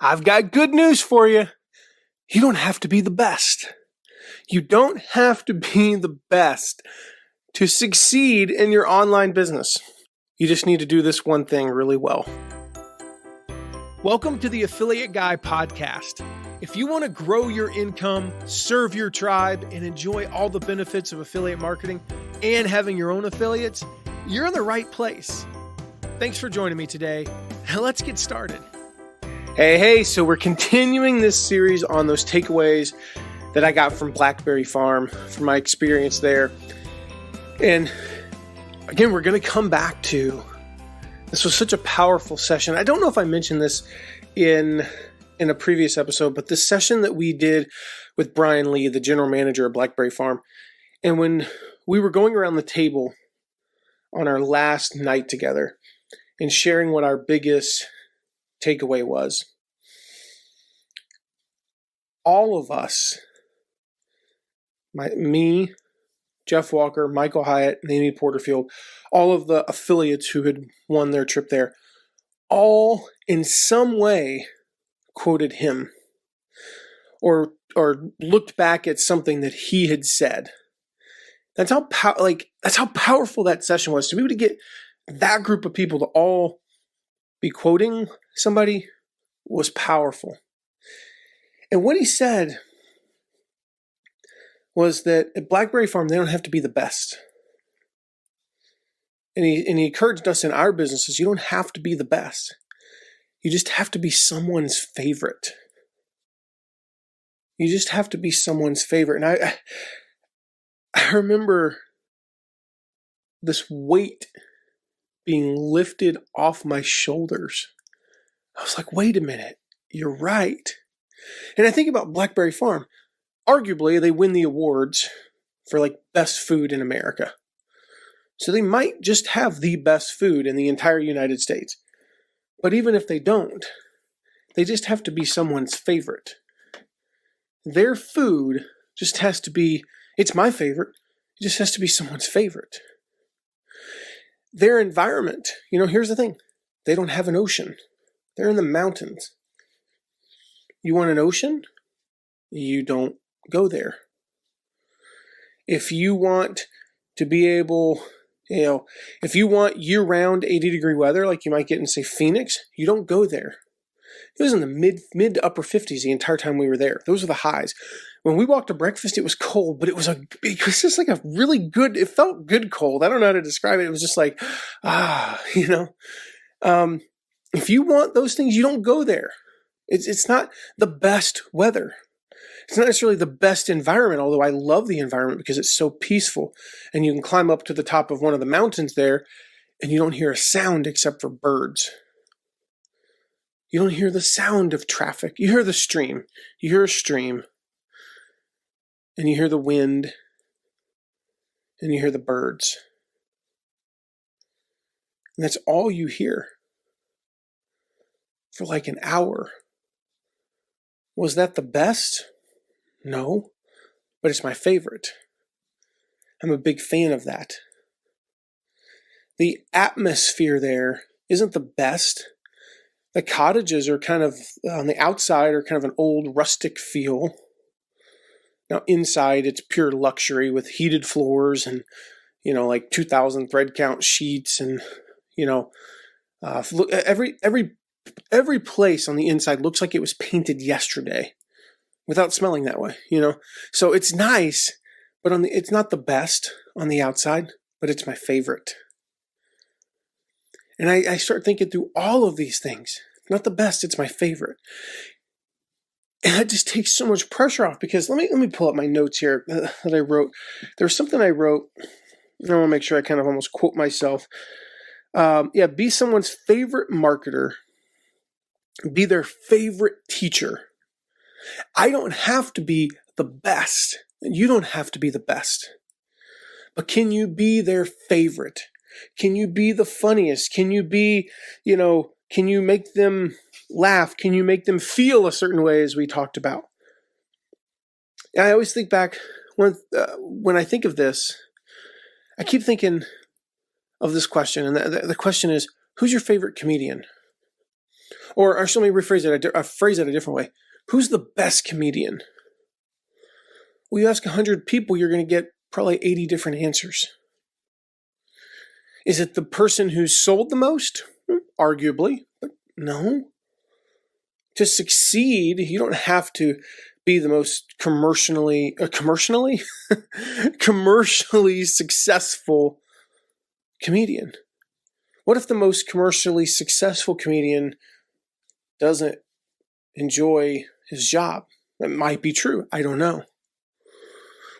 I've got good news for you. You don't have to be the best. You don't have to be the best to succeed in your online business. You just need to do this one thing really well. Welcome to the Affiliate Guy podcast. If you want to grow your income, serve your tribe, and enjoy all the benefits of affiliate marketing and having your own affiliates, you're in the right place. Thanks for joining me today. Now let's get started. Hey, so we're continuing this series on those takeaways that I got from Blackberry Farm, from my experience there. And again, we're going to come back to, this was such a powerful session. I don't know if I mentioned this in a previous episode, but this session that we did with Brian Lee, the general manager of Blackberry Farm, and when we were going around the table on our last night together and sharing what our biggest takeaway was, all of us, me, Jeff Walker, Michael Hyatt, and Amy Porterfield, all of the affiliates who had won their trip there, all in some way quoted him or looked back at something that he had said. That's how powerful that session was. To be able to get that group of people to all be quoting somebody was powerful. And what he said was that at Blackberry Farm, they don't have to be the best. And he encouraged us in our businesses, you don't have to be the best. You just have to be someone's favorite. You just have to be someone's favorite. And I remember this weight being lifted off my shoulders. I was like, wait a minute, you're right. And I think about Blackberry Farm. Arguably, they win the awards for like best food in America. So they might just have the best food in the entire United States. But even if they don't, they just have to be someone's favorite. Their food just has to be, it's my favorite, it just has to be someone's favorite. Their environment, here's the thing, they don't have an ocean. They're in the mountains. You want an ocean? You don't go there. If you want to be able, if you want year-round 80-degree weather like you might get in, say, Phoenix, you don't go there. It was in the mid to upper 50s the entire time we were there. Those were the highs. When we walked to breakfast, it was cold, but it was just like a really good, it felt good cold. I don't know how to describe it. It was just like, if you want those things, you don't go there. It's not the best weather. It's not necessarily the best environment, although I love the environment because it's so peaceful. And you can climb up to the top of one of the mountains there, and you don't hear a sound except for birds. You don't hear the sound of traffic. You hear the stream. You hear a stream. And you hear the wind. And you hear the birds. And that's all you hear for like an hour. Was that the best? No, but it's my favorite. I'm a big fan of that. The atmosphere there isn't the best. The cottages are kind of, on the outside, are kind of an old rustic feel. Now inside, it's pure luxury with heated floors and, like 2,000 thread count sheets and, every place on the inside looks like it was painted yesterday without smelling that way, So it's nice, but it's not the best on the outside, but it's my favorite. And I start thinking through all of these things. Not the best, it's my favorite. And that just takes so much pressure off because let me pull up my notes here that I wrote. There was something I wrote. I want to make sure I kind of almost quote myself. Be someone's favorite marketer. Be their favorite teacher. I don't have to be the best. You don't have to be the best. But can you be their favorite? Can you be the funniest? Can you be, can you make them laugh? Can you make them feel a certain way as we talked about? And I always think back when I think of this, I keep thinking of this question. And the question is, who's your favorite comedian? Or let me rephrase it, phrase it a different way. Who's the best comedian? Well, you ask 100 people, you're going to get probably 80 different answers. Is it the person who's sold the most? Arguably, but no. To succeed, you don't have to be the most commercially successful comedian. What if the most commercially successful comedian doesn't enjoy his job? That might be true. I don't know.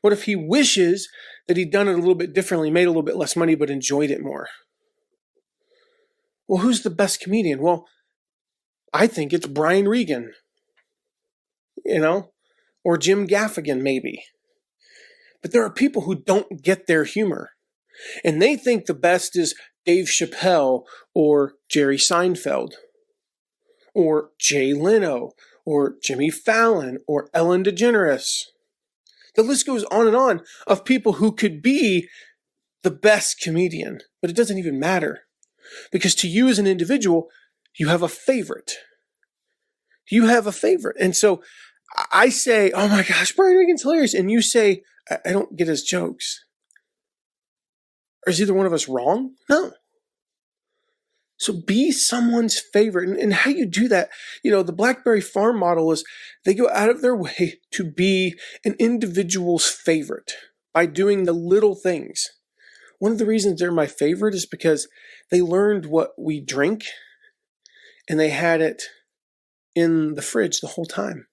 What if he wishes that he'd done it a little bit differently, made a little bit less money, but enjoyed it more? Well, who's the best comedian? Well, I think it's Brian Regan, or Jim Gaffigan, maybe. But there are people who don't get their humor. And they think the best is Dave Chappelle or Jerry Seinfeld or Jay Leno or Jimmy Fallon or Ellen DeGeneres. The list goes on of people who could be the best comedian, but it doesn't even matter. Because to you as an individual, you have a favorite. You have a favorite. And so I say, oh my gosh, Brian Regan's hilarious. And you say, I don't get his jokes. Or is either one of us wrong? No. So be someone's favorite. And how you do that, the Blackberry Farm model is they go out of their way to be an individual's favorite by doing the little things. One of the reasons they're my favorite is because they learned what we drink and they had it in the fridge the whole time.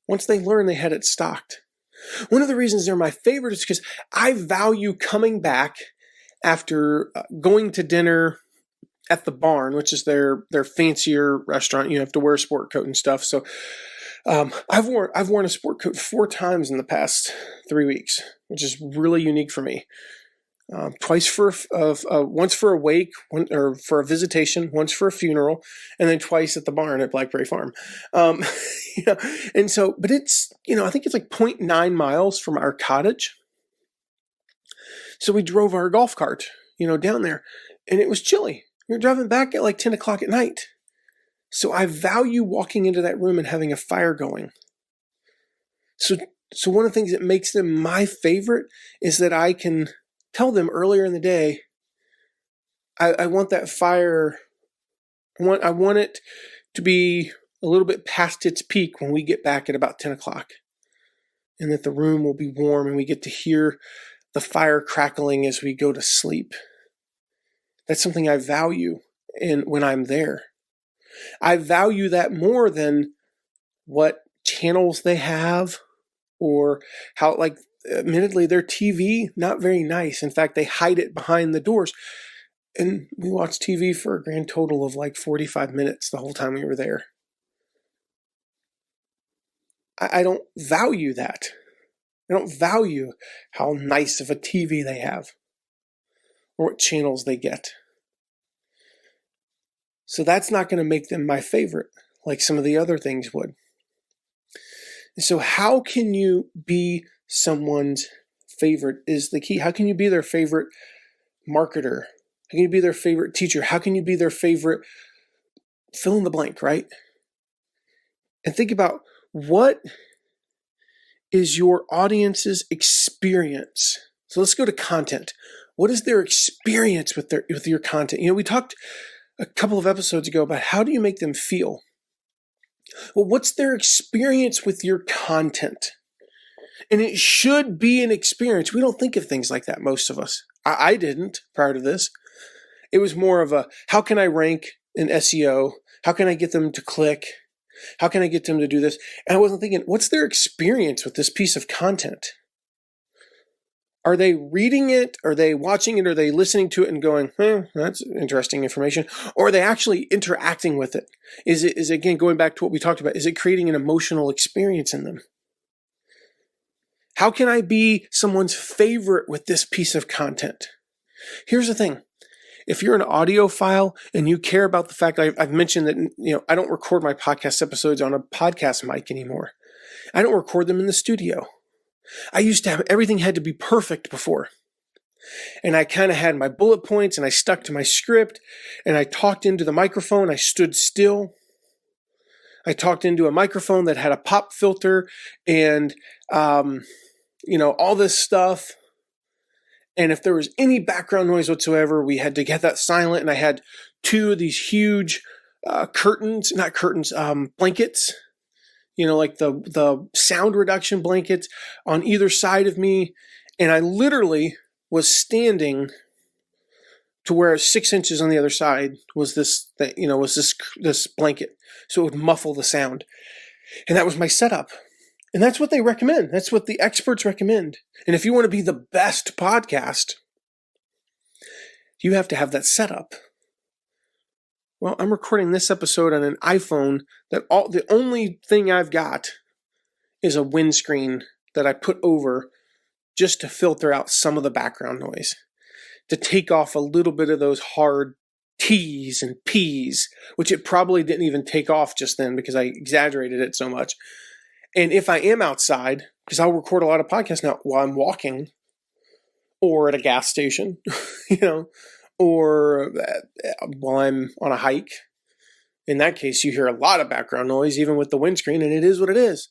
Once they learned, they had it stocked. One of the reasons they're my favorite is because I value coming back after going to dinner at the Barn, which is their fancier restaurant. You have to wear a sport coat and stuff. So I've worn a sport coat 4 times in the past 3 weeks, which is really unique for me. Twice once for a wake, or for a visitation, once for a funeral, and then twice at the barn at Blackberry Farm. And so, but it's, I think it's like 0.9 miles from our cottage. So we drove our golf cart, down there, and it was chilly. We were driving back at like 10 o'clock at night. So I value walking into that room and having a fire going. So one of the things that makes them my favorite is that I can tell them earlier in the day, I want that fire, I want it to be a little bit past its peak when we get back at about 10 o'clock. And that the room will be warm and we get to hear the fire crackling as we go to sleep. That's something I value when I'm there. I value that more than what channels they have or how, admittedly, their TV, not very nice. In fact, they hide it behind the doors. And we watched TV for a grand total of 45 minutes the whole time we were there. I don't value that. I don't value how nice of a TV they have or what channels they get. So that's not going to make them my favorite like some of the other things would. And so how can you be someone's favorite is the key. How can you be their favorite marketer? How can you be their favorite teacher? How can you be their favorite fill in the blank, right? And think about what is your audience's experience. So let's go to content. What is their experience with your content? We talked a couple of episodes ago about how do you make them feel? Well, what's their experience with your content? And it should be an experience. We don't think of things like that, most of us. I didn't prior to this. It was more of a, how can I rank in SEO? How can I get them to click? How can I get them to do this? And I wasn't thinking, what's their experience with this piece of content? Are they reading it? Are they watching it? Are they listening to it and going, that's interesting information? Or are they actually interacting with it? Is it again, going back to what we talked about, is it creating an emotional experience in them? How can I be someone's favorite with this piece of content? Here's the thing. If you're an audiophile and you care about the fact I've mentioned that, I don't record my podcast episodes on a podcast mic anymore. I don't record them in the studio. I used to have everything had to be perfect before. And I kind of had my bullet points and I stuck to my script and I talked into the microphone. I stood still. I talked into a microphone that had a pop filter and, all this stuff. And if there was any background noise whatsoever, we had to get that silent. And I had two of these huge blankets, like the sound reduction blankets on either side of me. And I literally was standing to where 6 inches on the other side was this blanket. So it would muffle the sound. And that was my setup. And that's what they recommend. That's what the experts recommend. And if you want to be the best podcast, you have to have that setup. Well, I'm recording this episode on an iPhone that the only thing I've got is a windscreen that I put over just to filter out some of the background noise, to take off a little bit of those hard T's and P's, which it probably didn't even take off just then because I exaggerated it so much. And if I am outside, because I'll record a lot of podcasts now while I'm walking or at a gas station, or while I'm on a hike. In that case, you hear a lot of background noise, even with the windscreen, and it is what it is.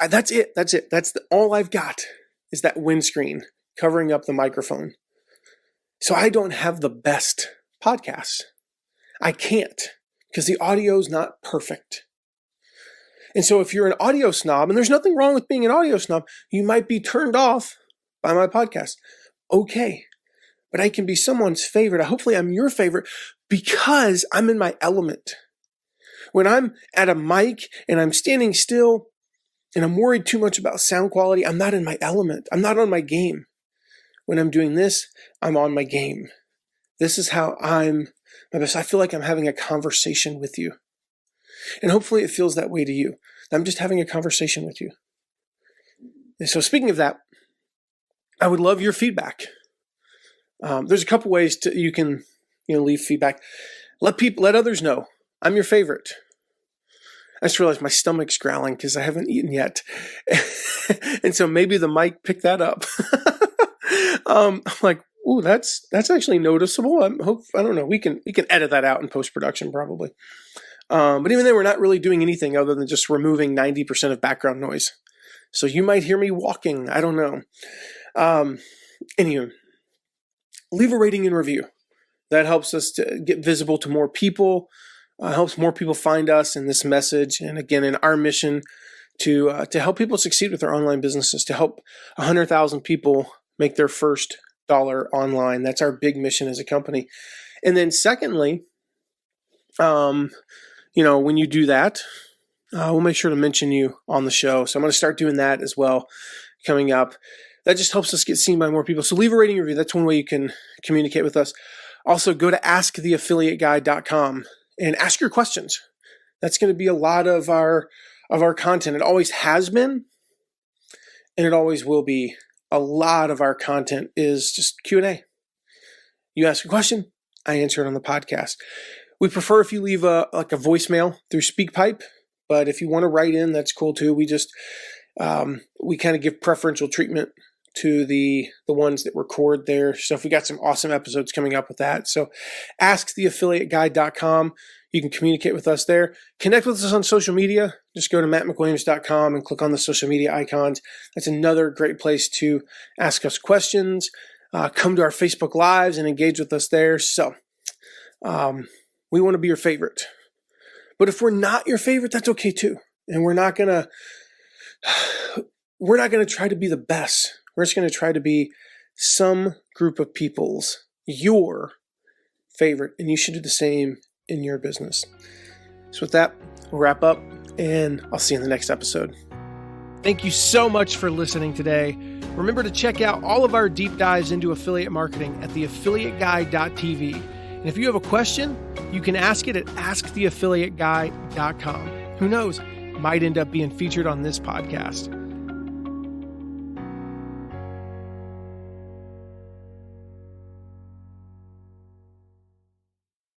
That's it. That's all I've got is that windscreen covering up the microphone. So I don't have the best podcasts. I can't because the audio is not perfect. And so if you're an audio snob, and there's nothing wrong with being an audio snob, you might be turned off by my podcast. Okay. But I can be someone's favorite. Hopefully I'm your favorite because I'm in my element. When I'm at a mic and I'm standing still and I'm worried too much about sound quality, I'm not in my element. I'm not on my game. When I'm doing this, I'm on my game. This is how I'm my best. I feel like I'm having a conversation with you. And hopefully it feels that way to you. I'm just having a conversation with you. And so speaking of that, I would love your feedback. There's a couple ways you can leave feedback. Let others know I'm your favorite. I just realized my stomach's growling because I haven't eaten yet. And so maybe the mic picked that up. I'm like, ooh, that's actually noticeable. I don't know. We can edit that out in post-production probably. But even then, we're not really doing anything other than just removing 90% of background noise. So you might hear me walking. I don't know. Anyway, leave a rating and review. That helps us to get visible to more people, helps more people find us in this message. And again, in our mission to help people succeed with their online businesses, to help 100,000 people make their first dollar online. That's our big mission as a company. And then secondly, when you do that, we'll make sure to mention you on the show. So I'm going to start doing that as well coming up. That just helps us get seen by more people. So leave a rating review. That's one way you can communicate with us. Also, go to asktheaffiliateguy.com and ask your questions. That's going to be a lot of our content. It always has been, and it always will be. A lot of our content is just Q&A. You ask a question, I answer it on the podcast. We prefer if you leave a voicemail through SpeakPipe, but if you want to write in, that's cool too. We just we kind of give preferential treatment to the ones that record there. So if we got some awesome episodes coming up with that. So asktheaffiliateguy.com. You can communicate with us there. Connect with us on social media. Just go to mattmcwilliams.com and click on the social media icons. That's another great place to ask us questions. Come to our Facebook Lives and engage with us there. So we want to be your favorite. But if we're not your favorite, that's okay too. And we're not gonna try to be the best. We're just gonna try to be some group of people's your favorite, and you should do the same in your business. So with that, we'll wrap up, and I'll see you in the next episode. Thank you so much for listening today. Remember to check out all of our deep dives into affiliate marketing at theaffiliateguy.tv. And if you have a question, you can ask it at asktheaffiliateguy.com. Who knows? Might end up being featured on this podcast.